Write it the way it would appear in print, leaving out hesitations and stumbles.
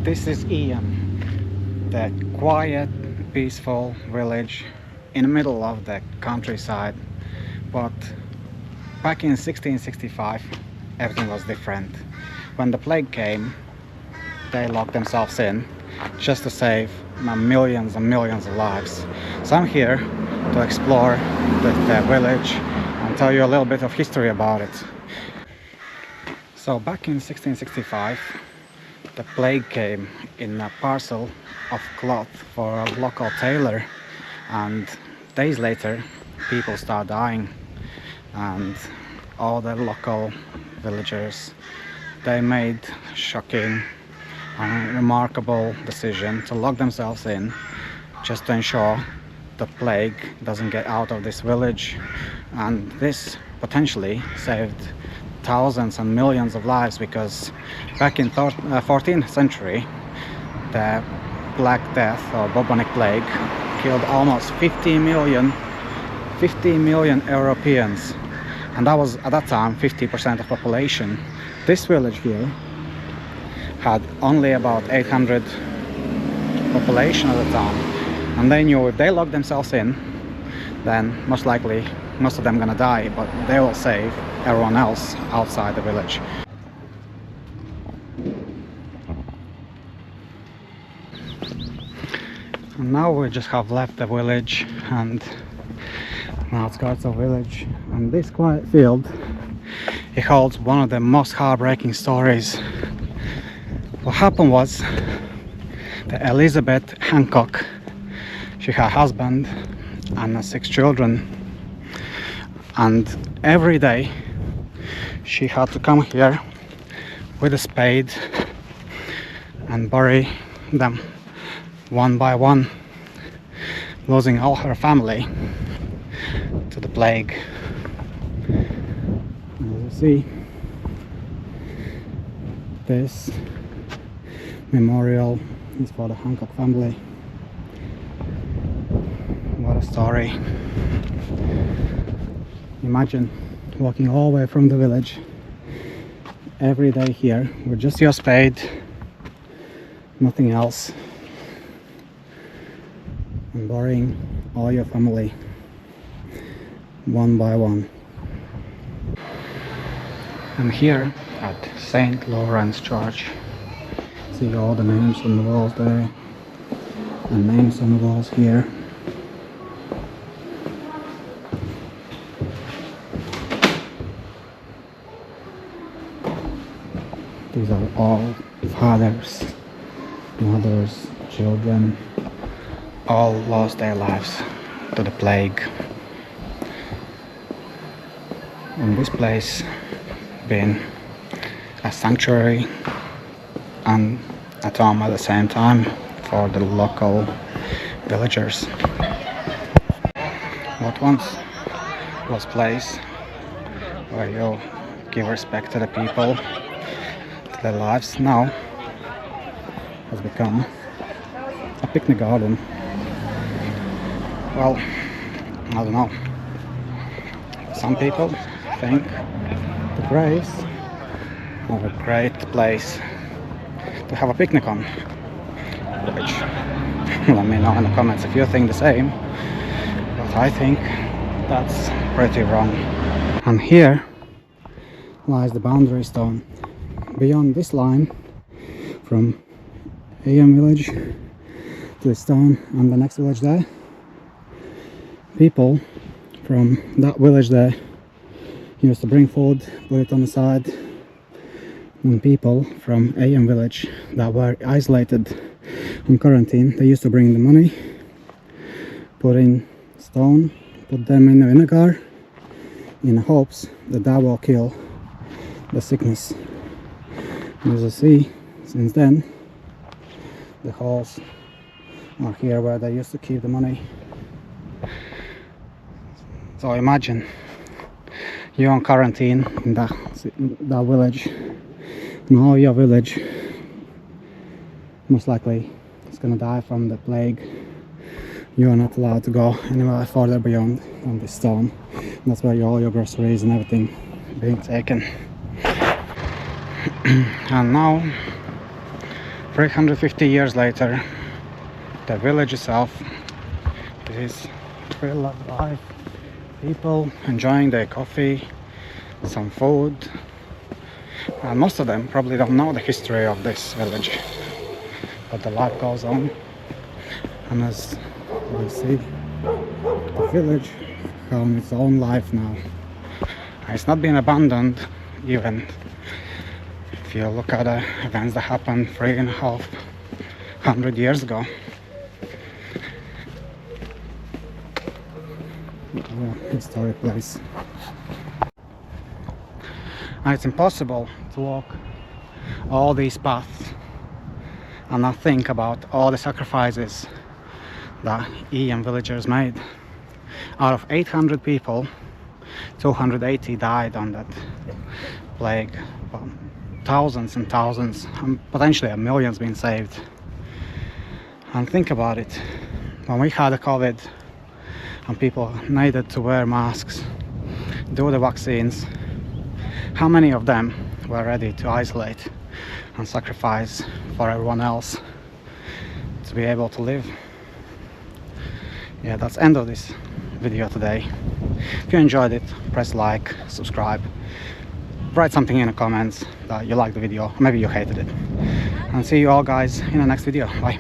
This is Eyam, the quiet, peaceful village in the middle of the countryside. But back in 1665, everything was different. When the plague came, they locked themselves in just to save millions and millions of lives. So I'm here to explore the village and tell you a little bit of history about it. So back in 1665, the plague came in a parcel of cloth for a local tailor, and days later people start dying, and all the local villagers, they made shocking and remarkable decision to lock themselves in just to ensure the plague doesn't get out of this village, and this potentially saved thousands and millions of lives, because back in 14th century the Black Death or Bubonic plague killed almost 50 million Europeans, and that was at that time 50% of population. This village here had only about 800 population at the time, and they knew if they locked themselves in, then most likely most of them gonna die, but they will save everyone else outside the village. And now we just have left the village and outskirts of village, and this quiet field, it holds one of the most heartbreaking stories. What happened was that Elizabeth Hancock, she had a husband and 6 children, and every day she had to come here with a spade and bury them one by one, losing all her family to the plague. As you see, this memorial is for the Hancock family. What a story. Imagine walking all the way from the village every day here with just your spade, nothing else, and burying all your family one by one. I'm here at St. Lawrence Church. See all the names on the walls there, and names on the walls here. These are all fathers, mothers, children, all lost their lives to the plague. And this place been a sanctuary and a tomb at the same time for the local villagers. What once was a place where you give respect to the people, their lives, now has become a picnic garden. Well, I don't know. Some people think the graves are a great place to have a picnic on, which let me know in the comments if you think the same, but I think that's pretty wrong. And here lies the boundary stone. Beyond this line, from Eyam village to the stone and the next village there, people from that village there used to bring food, put it on the side, and people from Eyam village that were isolated on quarantine, they used to bring the money, put in stone, put them in the vinegar in hopes that that will kill the sickness. As you see, since then the holes are here where they used to keep the money. So imagine you're on quarantine in that village, and all your village most likely is gonna die from the plague. You are not allowed to go anywhere further beyond on this stone. That's where all your groceries and everything being taken. And now 350 years later, the village itself is still alive. People enjoying their coffee, some food, and most of them probably don't know the history of this village, but the life goes on. And as we see, the village has its own life now. It's not been abandoned, even if you look at the events that happened 3,500 years ago. Historic place. And it's impossible to walk all these paths and not think about all the sacrifices that Eyam villagers made. Out of 800 people, 280 died on that plague, but thousands and thousands, and potentially millions been saved. And think about it, when we had the COVID and people needed to wear masks, do the vaccines, how many of them were ready to isolate and sacrifice for everyone else to be able to live? Yeah, that's the end of this video today. If you enjoyed it, press like, subscribe, write something in the comments that you liked the video, maybe you hated it, and see you all guys in the next video. Bye.